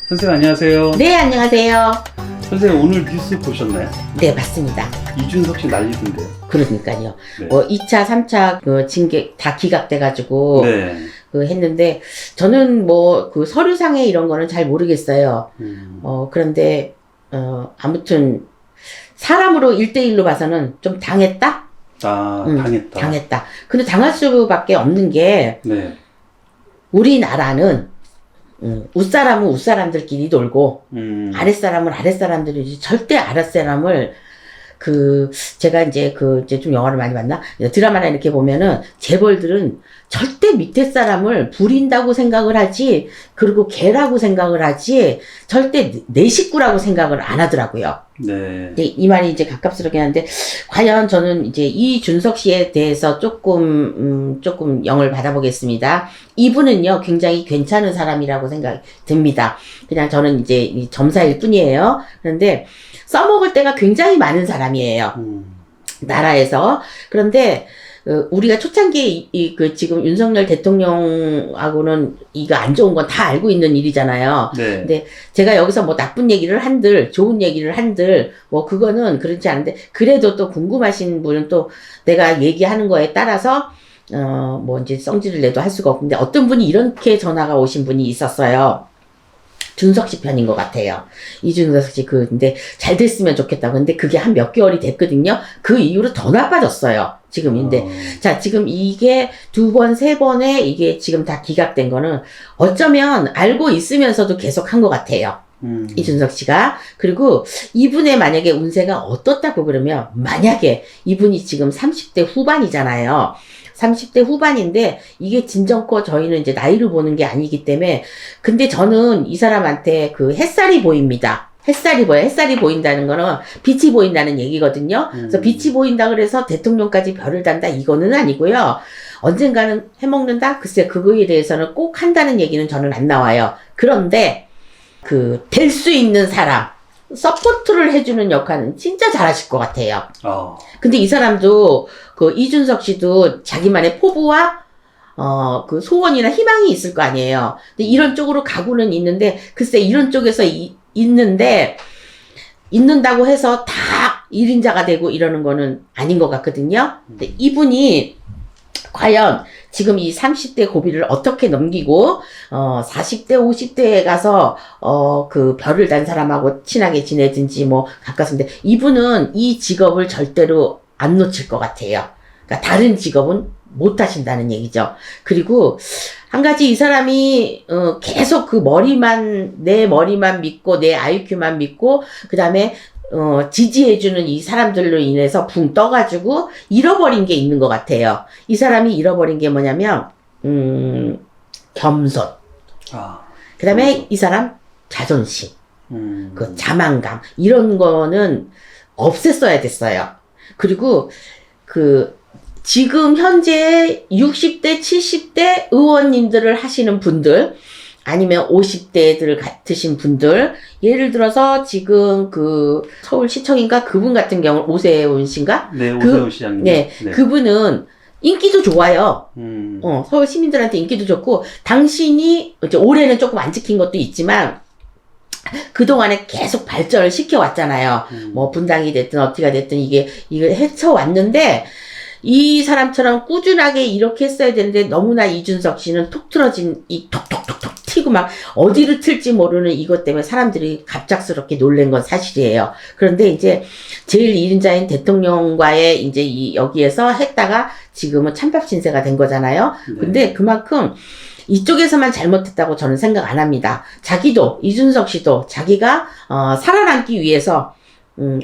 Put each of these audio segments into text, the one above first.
선생님 안녕하세요. 네, 안녕하세요. 선생님 오늘 뉴스 보셨나요? 네, 맞습니다. 이준석 씨 난리던데요. 그러니까요. 네. 2차, 3차 그 징계 다 기각돼가지고 네. 그 했는데 저는 뭐 그 서류상에 이런 거는 잘 모르겠어요. 그런데 아무튼 사람으로 1대1로 봐서는 좀 당했다? 당했다. 당했다. 근데 당할 수밖에 없는 게 네. 우리나라는 윗사람은 윗사람들끼리 놀고 아랫사람은 아랫사람들이지 절대 아랫사람을 제가 이제 좀 영화를 많이 봤나? 드라마나 이렇게 보면은 재벌들은 절대 밑에 사람을 부린다고 생각을 하지, 그리고 개라고 생각을 하지, 절대 내 식구라고 생각을 안 하더라고요. 네. 이 말이 이제 가깝스럽긴 한데, 과연 저는 이제 이준석 씨에 대해서 조금 영을 받아보겠습니다. 이분은요, 굉장히 괜찮은 사람이라고 생각이 듭니다. 그냥 저는 이제 이 점사일 뿐이에요. 그런데, 써먹을 때가 굉장히 많은 사람이에요. 나라에서. 그런데, 우리가 초창기에 지금 윤석열 대통령하고는 이거 안 좋은 건 다 알고 있는 일이잖아요. 네. 근데 제가 여기서 뭐 나쁜 얘기를 한들, 좋은 얘기를 한들, 뭐 그거는 그렇지 않은데, 그래도 또 궁금하신 분은 또 내가 얘기하는 거에 따라서, 뭐 이제 성질을 내도 할 수가 없고, 근데 어떤 분이 이렇게 전화가 오신 분이 있었어요. 준석 씨 편인 것 같아요. 이준석 씨 근데 잘 됐으면 좋겠다. 근데 그게 한 몇 개월이 됐거든요. 그 이후로 더 나빠졌어요. 지금인데. 자, 지금 이게 2번, 3번에 이게 지금 다 기각된 거는 어쩌면 알고 있으면서도 계속 한 것 같아요. 이준석 씨가. 그리고 이분의 만약에 운세가 어떻다고 그러면 만약에 이분이 지금 30대 후반이잖아요. 30대 후반인데 이게 진정코 저희는 이제 나이를 보는 게 아니기 때문에 근데 저는 이 사람한테 햇살이 보입니다. 햇살이 보여. 햇살이 보인다는 거는 빛이 보인다는 얘기거든요. 그래서 빛이 보인다 그래서 대통령까지 별을 단다 이거는 아니고요. 언젠가는 해먹는다? 글쎄 그거에 대해서는 꼭 한다는 얘기는 저는 안 나와요. 그런데 될 수 있는 사람 서포트를 해주는 역할은 진짜 잘하실 것 같아요. 근데 이 사람도 이준석 씨도 자기만의 포부와 소원이나 희망이 있을 거 아니에요. 근데 이런 쪽으로 가고는 있는데 글쎄 이런 쪽에서 있는다고 해서 다 1인자가 되고 이러는 거는 아닌 것 같거든요. 근데 이분이 과연 지금 이 30대 고비를 어떻게 넘기고 40대 50대에 가서 별을 단 사람하고 친하게 지내든지 뭐 가깝습니다. 이분은 이 직업을 절대로 안 놓칠 것 같아요. 그러니까 다른 직업은 못 하신다는 얘기죠. 그리고 한 가지 이 사람이 계속 내 머리만 믿고 내 IQ만 믿고 그다음에 지지해주는 이 사람들로 인해서 붕 떠가지고 잃어버린 게 있는 것 같아요. 이 사람이 잃어버린 게 뭐냐면 겸손. 그 다음에 이 사람 자존심, 자만감 이런 거는 없앴어야 됐어요. 그리고 지금 현재 60대, 70대 의원님들을 하시는 분들, 아니면 50대들 같으신 분들, 예를 들어서 지금 서울시청인가 그분 같은 경우 오세훈 씨인가? 네, 오세훈 시장님. 네, 그분은 인기도 좋아요. 서울 시민들한테 인기도 좋고, 당신이 이제 올해는 조금 안 지킨 것도 있지만, 그동안에 계속 발전을 시켜왔잖아요. 뭐 분당이 됐든 어디가 됐든 이걸 헤쳐왔는데, 이 사람처럼 꾸준하게 이렇게 했어야 되는데 너무나 이준석 씨는 톡 틀어진 톡톡톡톡 튀고 막 어디를 틀지 모르는 이것 때문에 사람들이 갑작스럽게 놀란 건 사실이에요. 그런데 이제 제일 1인자인 대통령과의 이제 여기에서 했다가 지금은 찬밥 신세가 된 거잖아요. 근데 그만큼 이쪽에서만 잘못했다고 저는 생각 안 합니다. 이준석 씨도 자기가 살아남기 위해서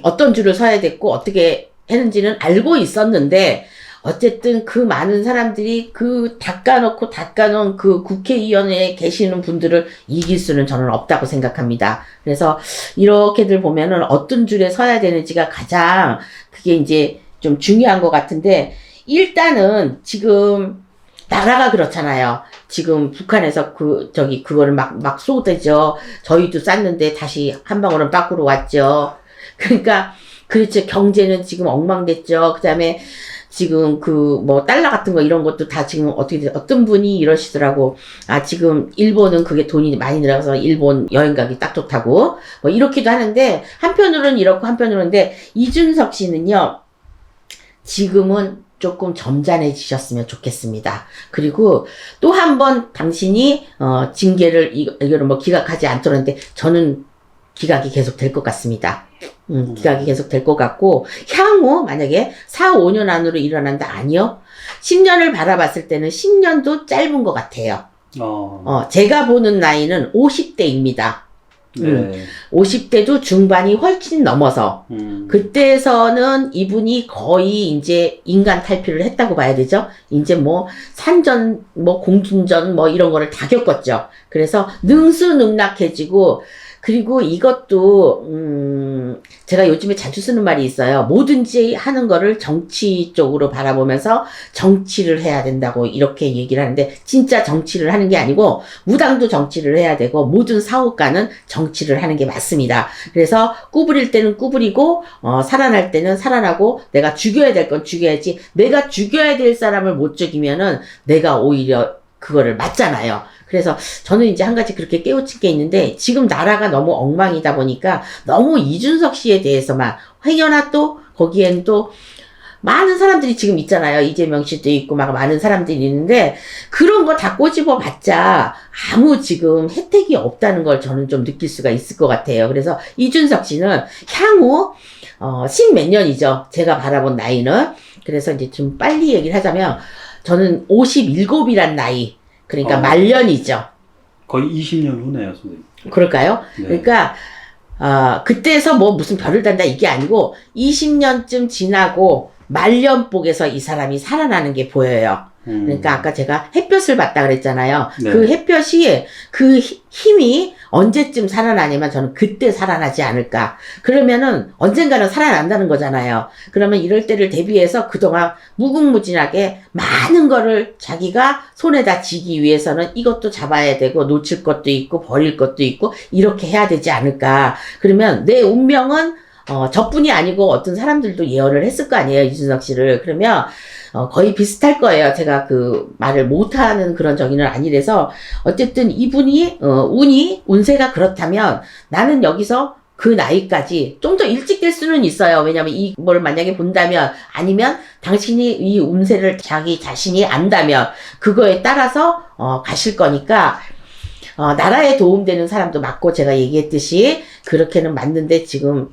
어떤 줄을 서야 됐고 어떻게 했는지는 알고 있었는데 어쨌든 많은 사람들이 닦아놓은 국회의원에 계시는 분들을 이길 수는 저는 없다고 생각합니다. 그래서 이렇게들 보면은 어떤 줄에 서야 되는지가 가장 그게 이제 좀 중요한 것 같은데 일단은 지금 나라가 그렇잖아요. 지금 북한에서 그거를 막 쏘대죠. 저희도 쐈는데 다시 한 방울은 밖으로 왔죠. 그러니까 그렇죠. 경제는 지금 엉망됐죠. 그 다음에 지금 그 뭐 달러 같은 거 이런 것도 다 지금 어떤 분이 이러시더라고. 아, 지금 일본은 그게 돈이 많이 들어가서 일본 여행 가기 딱 좋다고. 뭐 이렇기도 하는데 한편으로는 이렇고 한편으로는데 이준석 씨는요. 지금은 조금 점잖해지셨으면 좋겠습니다. 그리고 또 한 번 당신이 징계를 이거를 뭐 기각하지 않도록 했는데 저는 기각이 계속 될 것 같습니다. 기각이 계속 될 것 같고 향후 만약에 4, 5년 안으로 일어난다 아니요. 10년을 바라봤을 때는 10년도 짧은 것 같아요. 제가 보는 나이는 50대입니다. 네. 50대도 중반이 훨씬 넘어서 그때에서는 이분이 거의 이제 인간 탈피를 했다고 봐야 되죠. 이제 뭐 산전, 뭐 공중전 뭐 이런 거를 다 겪었죠. 그래서 능수능락해지고 그리고 이것도 제가 요즘에 자주 쓰는 말이 있어요. 뭐든지 하는 거를 정치 쪽으로 바라보면서 정치를 해야 된다고 이렇게 얘기를 하는데 진짜 정치를 하는 게 아니고 무당도 정치를 해야 되고 모든 사업가는 정치를 하는 게 맞습니다. 그래서 구부릴 때는 구부리고 살아날 때는 살아나고 내가 죽여야 될 건 죽여야지 내가 죽여야 될 사람을 못 죽이면은 내가 오히려 그거를 맞잖아요. 그래서 저는 이제 한 가지 그렇게 깨우친 게 있는데 지금 나라가 너무 엉망이다 보니까 너무 이준석 씨에 대해서만 행여나 또 거기엔 또 많은 사람들이 지금 있잖아요. 이재명 씨도 있고 막 많은 사람들이 있는데 그런 거 다 꼬집어 봤자 아무 지금 혜택이 없다는 걸 저는 좀 느낄 수가 있을 것 같아요. 그래서 이준석 씨는 향후 10몇 년이죠. 제가 바라본 나이는. 그래서 이제 좀 빨리 얘기를 하자면 저는 57이란 나이 그러니까 말년이죠. 거의 20년 후네요, 선생님. 그럴까요? 네. 그러니까 그때에서 뭐 무슨 별을 단다 이게 아니고 20년쯤 지나고 말년복에서 이 사람이 살아나는 게 보여요. 그러니까 아까 제가 햇볕을 봤다 그랬잖아요. 네. 그 햇볕이 그 힘이 언제쯤 살아나냐면 저는 그때 살아나지 않을까. 그러면은 언젠가는 살아난다는 거잖아요. 그러면 이럴 때를 대비해서 그동안 무궁무진하게 많은 거를 자기가 손에다 쥐기 위해서는 이것도 잡아야 되고 놓칠 것도 있고 버릴 것도 있고 이렇게 해야 되지 않을까. 그러면 내 운명은 저뿐이 아니고 어떤 사람들도 예언을 했을 거 아니에요, 이준석 씨를. 그러면 거의 비슷할 거예요. 제가 그 말을 못하는 그런 정의는 아니라서 어쨌든 이분이 운세가 그렇다면 나는 여기서 그 나이까지 좀 더 일찍 될 수는 있어요. 왜냐면 이걸 만약에 본다면 아니면 당신이 이 운세를 자기 자신이 안다면 그거에 따라서 가실 거니까 나라에 도움되는 사람도 맞고 제가 얘기했듯이 그렇게는 맞는데 지금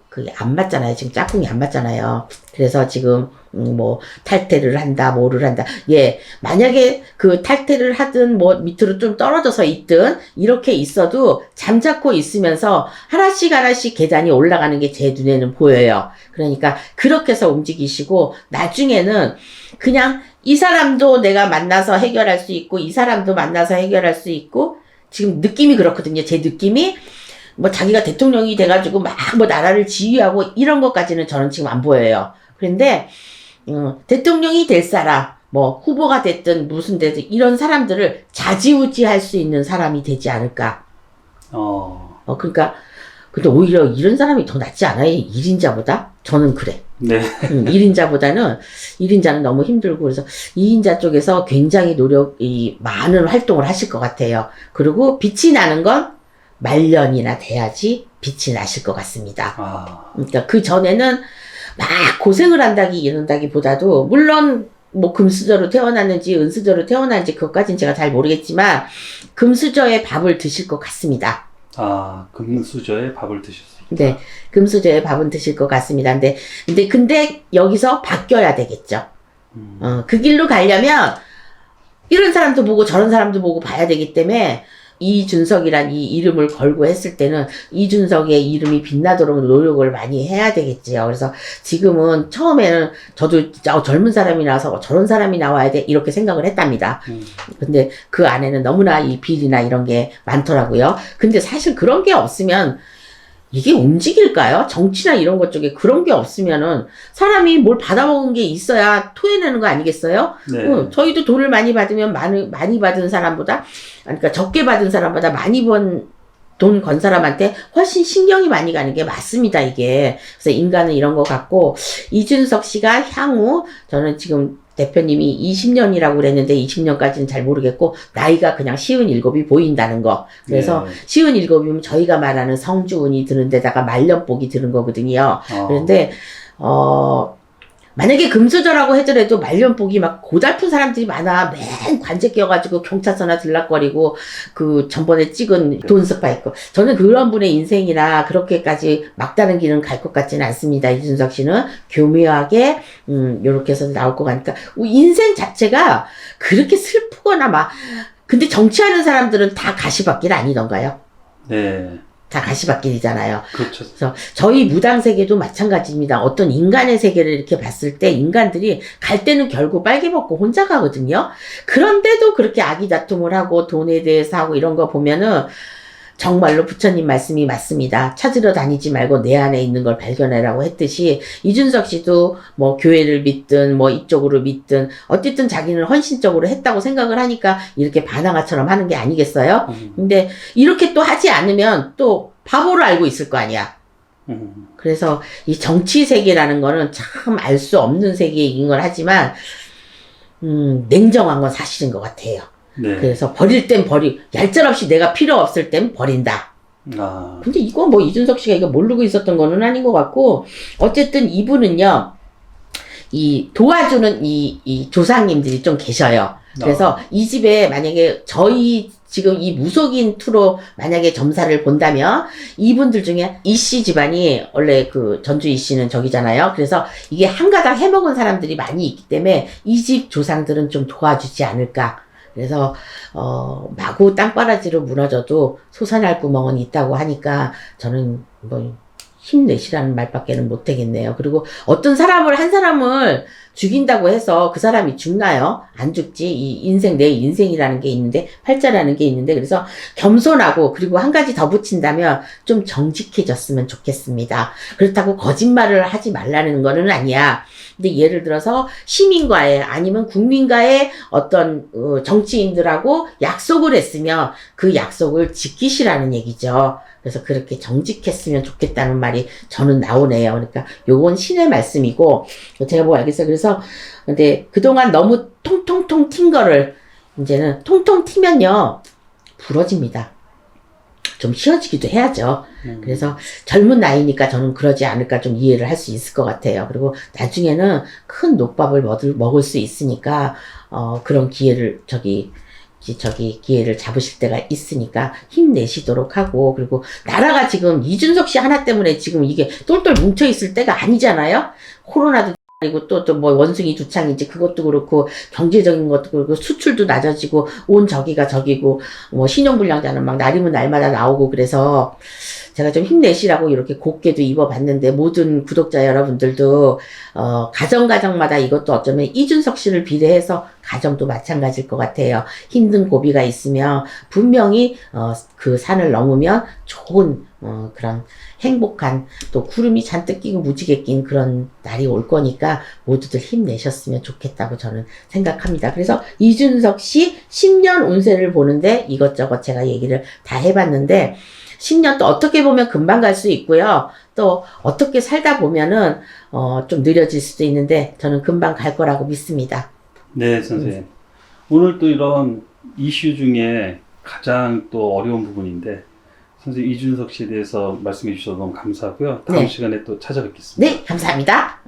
그게 안 맞잖아요. 지금 짝꿍이 안 맞잖아요. 그래서 지금 뭐 탈퇴를 한다, 뭐를 한다. 예, 만약에 그 탈퇴를 하든 뭐 밑으로 좀 떨어져서 있든 이렇게 있어도 잠자코 있으면서 하나씩 하나씩 계단이 올라가는 게 제 눈에는 보여요. 그러니까 그렇게 해서 움직이시고 나중에는 그냥 이 사람도 내가 만나서 해결할 수 있고 이 사람도 만나서 해결할 수 있고 지금 느낌이 그렇거든요. 제 느낌이 뭐 자기가 대통령이 돼가지고 막 뭐 나라를 지휘하고 이런 것까지는 저는 지금 안 보여요. 그런데 대통령이 될 사람, 뭐 후보가 됐든 무슨 됐든 이런 사람들을 좌지우지할 수 있는 사람이 되지 않을까. 그러니까 근데 오히려 이런 사람이 더 낫지 않아요? 1인자보다? 저는 그래. 네. 1인자는 너무 힘들고 그래서 2인자 쪽에서 굉장히 많은 활동을 하실 것 같아요. 그리고 빛이 나는 건 말년이나 돼야지 빛이 나실 것 같습니다. 그러니까 그 전에는 막 고생을 이런다기보다도 물론 뭐 금수저로 태어났는지 은수저로 태어났는지 그것까지는 제가 잘 모르겠지만 금수저의 밥을 드실 것 같습니다. 금수저의 밥을 드셨습니다. 네, 금수저의 밥은 드실 것 같습니다. 근데 여기서 바뀌어야 되겠죠. 그 길로 가려면 이런 사람도 보고 저런 사람도 보고 봐야 되기 때문에 이준석이란 이 이름을 걸고 했을 때는 이준석의 이름이 빛나도록 노력을 많이 해야 되겠지요. 그래서 지금은 처음에는 저도 젊은 사람이 나와서 저런 사람이 나와야 돼 이렇게 생각을 했답니다. 근데 그 안에는 너무나 이 비리나 이런 게 많더라고요. 근데 사실 그런 게 없으면 이게 움직일까요? 정치나 이런 것 쪽에 그런 게 없으면은 사람이 뭘 받아먹은 게 있어야 토해내는 거 아니겠어요? 네. 저희도 돈을 많이 받으면 많이 받은 사람보다, 그러니까 적게 받은 사람보다 많이 번 돈 건 사람한테 훨씬 신경이 많이 가는 게 맞습니다, 이게. 그래서 인간은 이런 거 같고, 이준석 씨가 향후, 저는 지금 대표님이 20년이라고 그랬는데 20년까지는 잘 모르겠고, 나이가 그냥 57이 보인다는 거. 그래서 네. 57이면 저희가 말하는 성주운이 드는 데다가 말년복이 드는 거거든요. 그런데, 만약에 금수저라고 하더라도 말년복이 막 고달픈 사람들이 많아. 맨 관제 껴가지고 경찰서나 들락거리고 그 전번에 찍은 돈 스파이크. 저는 그런 분의 인생이나 그렇게까지 막다른 길은 갈 것 같지는 않습니다. 이준석 씨는 교묘하게 요렇게 해서 나올 것 같으니까 인생 자체가 그렇게 슬프거나 막 근데 정치하는 사람들은 다 가시밭길 아니던가요? 네. 다 가시밭길이잖아요. 그렇죠. 그래서 저희 무당 세계도 마찬가지입니다. 어떤 인간의 세계를 이렇게 봤을 때 인간들이 갈 때는 결국 빨개 벗고 혼자 가거든요. 그런데도 그렇게 아기다툼을 하고 돈에 대해서 하고 이런 거 보면은 정말로 부처님 말씀이 맞습니다. 찾으러 다니지 말고 내 안에 있는 걸 발견해라고 했듯이 이준석 씨도 뭐 교회를 믿든 뭐 이쪽으로 믿든 어쨌든 자기는 헌신적으로 했다고 생각을 하니까 이렇게 바나가처럼 하는 게 아니겠어요? 근데 이렇게 또 하지 않으면 또 바보를 알고 있을 거 아니야. 그래서 이 정치 세계라는 거는 참 알 수 없는 세계인 걸 하지만 냉정한 건 사실인 것 같아요. 네. 그래서 버릴 땐 얄짤없이 내가 필요 없을 땐 버린다. 아, 근데 이거 뭐 이준석 씨가 이거 모르고 있었던 거는 아닌 것 같고, 어쨌든 이분은요, 이 도와주는 이 조상님들이 좀 계셔요. 그래서 이 집에 만약에 저희 지금 이 무속인 투로 만약에 점사를 본다면 이분들 중에 이씨 집안이 원래 그 전주 이씨는 저기잖아요. 그래서 이게 한 가닥 해먹은 사람들이 많이 있기 때문에 이 집 조상들은 좀 도와주지 않을까. 그래서 마구 땅바라지로 무너져도 솟아날 구멍은 있다고 하니까 저는 뭐 힘내시라는 말밖에는 못하겠네요. 그리고 어떤 사람을 한 사람을 죽인다고 해서 그 사람이 죽나요? 안 죽지. 이 인생 내 인생이라는 게 있는데 팔자라는 게 있는데 그래서 겸손하고 그리고 한 가지 더 붙인다면 좀 정직해졌으면 좋겠습니다. 그렇다고 거짓말을 하지 말라는 거는 아니야. 근데 예를 들어서 시민과의 아니면 국민과의 어떤 정치인들하고 약속을 했으면 그 약속을 지키시라는 얘기죠. 그래서 그렇게 정직했으면 좋겠다는 말이 저는 나오네요. 그러니까 요건 신의 말씀이고 제가 뭐 알겠어요. 그래서 근데 그동안 너무 통통통 튄 거를 이제는 통통 튀면요 부러집니다. 좀 쉬어지기도 해야죠. 그래서 젊은 나이니까 저는 그러지 않을까 좀 이해를 할 수 있을 것 같아요. 그리고 나중에는 큰 녹밥을 먹을 수 있으니까 그런 기회를 기회를 잡으실 때가 있으니까 힘내시도록 하고 그리고 나라가 지금 이준석 씨 하나 때문에 지금 이게 똘똘 뭉쳐 있을 때가 아니잖아요. 코로나도 아니고 또 뭐 원숭이 두창인지 그것도 그렇고 경제적인 것도 그렇고 수출도 낮아지고 온 저기가 저기고 뭐 신용불량자는 막 날이면 날마다 나오고 그래서 제가 좀 힘내시라고 이렇게 곱게도 입어봤는데 모든 구독자 여러분들도 가정마다 이것도 어쩌면 이준석 씨를 비례해서 가정도 마찬가지일 것 같아요. 힘든 고비가 있으면 분명히 그 산을 넘으면 좋은 그런 행복한 또 구름이 잔뜩 끼고 무지개 낀 그런 날이 올 거니까 모두들 힘내셨으면 좋겠다고 저는 생각합니다. 그래서 이준석 씨 10년 운세를 보는데 이것저것 제가 얘기를 다 해봤는데 10년 또 어떻게 보면 금방 갈 수 있고요. 또 어떻게 살다 보면은 좀 느려질 수도 있는데 저는 금방 갈 거라고 믿습니다. 네, 선생님. 오늘 또 이런 이슈 중에 가장 또 어려운 부분인데 선생님 이준석 씨에 대해서 말씀해 주셔서 너무 감사하고요. 다음 네. 시간에 또 찾아뵙겠습니다. 네, 감사합니다.